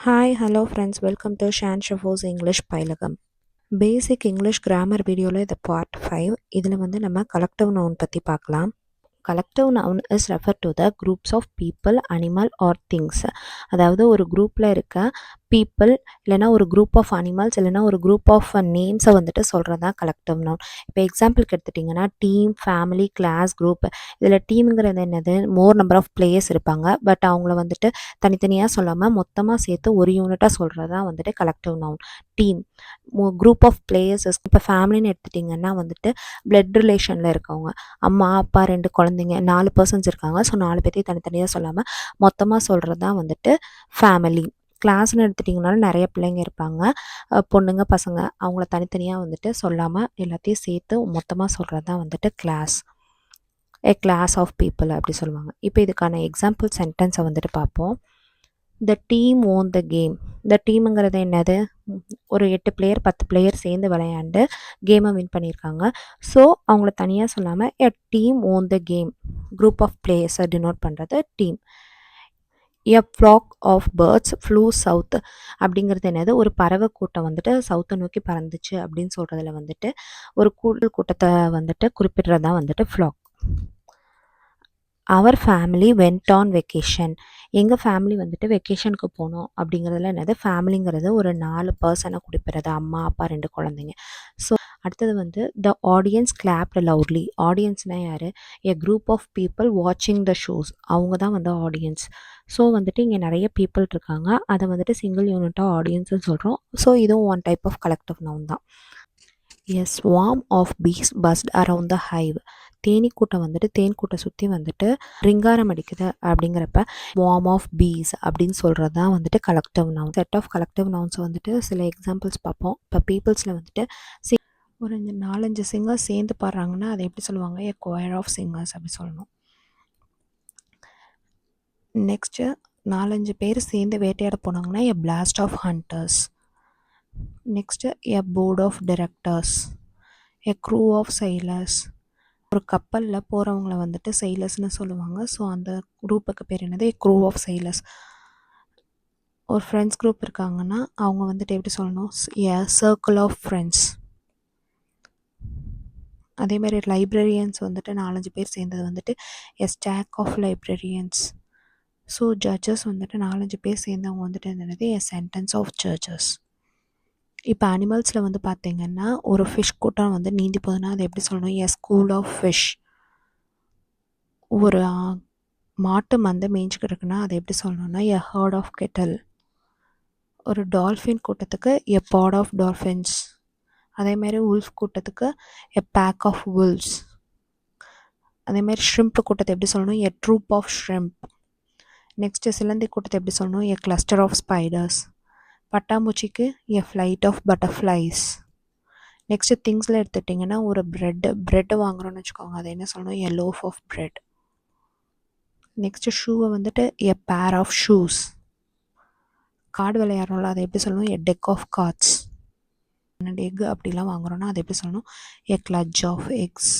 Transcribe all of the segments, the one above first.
Hi, hello friends, welcome to Shan Shafos English Pilagam. Basic English Grammar வீடியோவில் இது part 5. இதில் வந்து நம்ம கலெக்டிவ் நவுன் பற்றி பார்க்கலாம். Collective noun is referred to the groups of people, animal or things. அதாவது ஒரு குரூப்பில் இருக்க people இல்லைனா ஒரு குரூப் ஆஃப் அனிமல்ஸ் இல்லைனா ஒரு குரூப் ஆஃப் நேம்ஸை வந்துட்டு சொல்கிறது தான் கலெக்டிவ் நவுன். இப்போ எக்ஸாம்பிளுக்கு எடுத்துட்டிங்கன்னா டீம், ஃபேமிலி, கிளாஸ், குரூப். இதில் டீமுங்கிறது என்னது, மோர் நம்பர் ஆஃப் பிளேயர்ஸ் இருப்பாங்க. பட் அவங்கள வந்துட்டு தனித்தனியாக சொல்லாமல் மொத்தமாக சேர்த்து ஒரு யூனிட்டாக சொல்கிறது தான் வந்துட்டு collective noun. Team, group of players. இப்போ ஃபேமிலின்னு எடுத்துட்டிங்கன்னா வந்துட்டு பிளட் ரிலேஷனில் இருக்கவங்க, அம்மா அப்பா 2 குழந்தைங்க 4 பர்சன்ஸ் இருக்காங்க. ஸோ 4 பேர்த்தையும் தனித்தனியாக சொல்லாமல் மொத்தமாக சொல்கிறது தான் வந்துட்டு ஃபேமிலி. கிளாஸ்னு எடுத்துட்டிங்கனாலும் நிறைய பிள்ளைங்க இருப்பாங்க, பொண்ணுங்க பசங்க, அவங்கள தனித்தனியாக வந்துட்டு சொல்லாமல் எல்லாத்தையும் சேர்த்து மொத்தமாக சொல்கிறது தான் வந்துட்டு class. A class of people அப்படி சொல்லுவாங்க. இப்போ இதுக்கான எக்ஸாம்பிள் சென்டென்ஸை வந்துட்டு பார்ப்போம். The team won the game. The டீமுங்கிறது என்னது, ஒரு 8 பிளேயர் 10 பிளேயர் சேர்ந்து விளையாண்டு கேமை வின் பண்ணியிருக்காங்க. ஸோ அவங்கள தனியாக சொல்லாமல் a team won the game, group of பிளேயர்ஸை டினோட் பண்ணுறது team. A flock of birds flew south அப்படிங்கிறது என்னது, ஒரு பறவை கூட்டம் வந்துட்டு சவுத்தை நோக்கி பறந்துச்சு அப்படின்னு சொல்கிறதுல வந்துட்டு ஒரு கூட்டத்தை வந்துட்டு குறிப்பிடுறது தான் வந்துட்டு ஃப்ளாக். அவர் ஃபேமிலி வென்ட் ஆன் வெக்கேஷன். எங்கள் ஃபேமிலி வந்துட்டு வெக்கேஷனுக்கு போனோம் அப்படிங்கிறதுல என்னது, ஃபேமிலிங்கிறது ஒரு 4 பர்சனை குறிப்பிடுறது, அம்மா அப்பா 2 குழந்தைங்க. ஸோ அடுத்தது வந்து த ஆடியன்ஸ் கிளாப்ட் லவுட்லி. ஆடியன்ஸ்னால் யார், எ குரூப் ஆஃப் பீப்புள் வாட்சிங் த ஷோஸ், அவங்க தான் வந்து ஆடியன்ஸ். ஸோ வந்துட்டு இங்கே நிறைய பீப்புள் இருக்காங்க, அதை வந்துட்டு சிங்கிள் யூனிட்டாக ஆடியன்ஸ்னு சொல்கிறோம். ஸோ இதுவும் one type of collective noun தான். A swarm of bees buzzed around the hive. தேனீ கூட்டம் வந்துட்டு தேன் கூட்டை சுற்றி வந்துட்டு ரிங்காரம் அடிக்குது அப்படிங்கிறப்ப ஸ்வார்ம் ஆஃப் பீஸ் அப்படின்னு சொல்கிறது தான் வந்துட்டு collective noun. Set of collective nouns வந்துட்டு சில எக்ஸாம்பிள்ஸ் பார்ப்போம். இப்போ பீப்புள்ஸில் வந்துட்டு ஒரு 4-5 சிங்கர்ஸ் சேர்ந்து பாடுறாங்கன்னா அதை எப்படி சொல்லுவாங்க, எ கொயர் ஆஃப் சிங்கர்ஸ் அப்படி சொல்லணும். நெக்ஸ்ட்டு 4-5 பேர் சேர்ந்து வேட்டையாட போனாங்கன்னா a blast of hunters. Next a board of directors, a crew of sailors. ஒரு கப்பலில் போகிறவங்கள வந்துட்டு sailors-னு சொல்லுவாங்க. ஸோ அந்த குரூப்புக்கு பேர் என்னது, எ க்ரூ ஆஃப் sailors. ஒரு ஃப்ரெண்ட்ஸ் குரூப் இருக்காங்கன்னா அவங்க வந்துட்டு எப்படி சொல்லணும், எ சர்க்கிள் ஆஃப் ஃப்ரெண்ட்ஸ். அதேமாதிரி லைப்ரரியன்ஸ் வந்துட்டு 4-5 பேர் சேர்ந்தது வந்துட்டு a stack of librarians. So judges வந்துட்டு 4-5 பேர் சேர்ந்தவங்க வந்துட்டு என்னது, எ சென்டென்ஸ் ஆஃப் ஜட்ஜஸ். இப்போ அனிமல்ஸில் வந்து பார்த்திங்கன்னா ஒரு ஃபிஷ் கூட்டம் வந்து நீந்தி போகுதுன்னா அதை எப்படி சொல்லணும், எ ஸ்கூல் ஆஃப் ஃபிஷ். ஒரு மாட்டு மந்தை மேய்ஞ்சிக்கிட்டு இருக்குன்னா அதை எப்படி சொல்லணும்னா எ ஹர்ட் ஆஃப் கெட்டல். ஒரு டால்ஃபின் கூட்டத்துக்கு எ பாட் ஆஃப் டால்ஃபின்ஸ். அதேமாதிரி உல்ஃப் கூட்டத்துக்கு எ பேக் ஆஃப் wolves. அதேமாதிரி ஷ்ரிம்ப் கூட்டத்தை எப்படி சொல்லணும், a troop of shrimp. Next சிலந்தி கூட்டத்தை எப்படி சொல்லணும், எ கிளஸ்டர் ஆஃப் ஸ்பைடர்ஸ். பட்டாம்பூச்சிக்கு a flight of butterflies. Next திங்ஸில் எடுத்துட்டிங்கன்னா ஒரு ப்ரெட்டு வாங்குகிறோன்னு வச்சுக்கோங்க, அதை என்ன சொல்லணும், a loaf of bread. Next ஷூவை வந்துட்டு எ பேர் ஆஃப் ஷூஸ். கார்டு விளையாடுறோம்ல அதை எப்படி சொல்லணும், எ டெக் ஆஃப் கார்ட்ஸ். எக் அப்படிலாம் வாங்குகிறோன்னா அதை எப்படி சொல்லணும், எ கிளட்ஜ் ஆஃப் எக்ஸ்.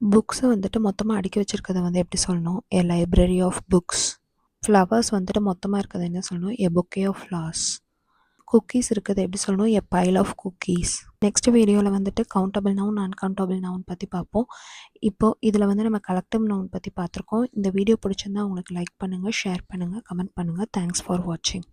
புக்ஸை வந்துட்டு மொத்தமாக அடுக்கி வச்சுருக்கதை வந்து எப்படி சொல்லணும், எ லைப்ரரி ஆஃப் புக்ஸ். ஃப்ளவர்ஸ் வந்துட்டு மொத்தமாக இருக்கிறது என்ன சொல்லணும், எ பொக்கே ஆஃப் ஃப்ளவர்ஸ். குக்கீஸ் இருக்குது எப்படி சொல்லணும், எ பைல் ஆஃப் குக்கீஸ். நெக்ஸ்ட் வீடியோவில் வந்துட்டு கவுண்டபிள் நவுன், அன்கவுண்டபிள் நவுன் பற்றி பார்ப்போம். இப்போது இதில் வந்து நம்ம கலெக்டிவ் நவுன் பற்றி பார்த்துருக்கோம். இந்த வீடியோ பிடிச்சிருந்தா உங்களுக்கு லைக் பண்ணுங்கள், ஷேர் பண்ணுங்கள், கமெண்ட் பண்ணுங்கள். தேங்க்ஸ் ஃபார் வாட்சிங்.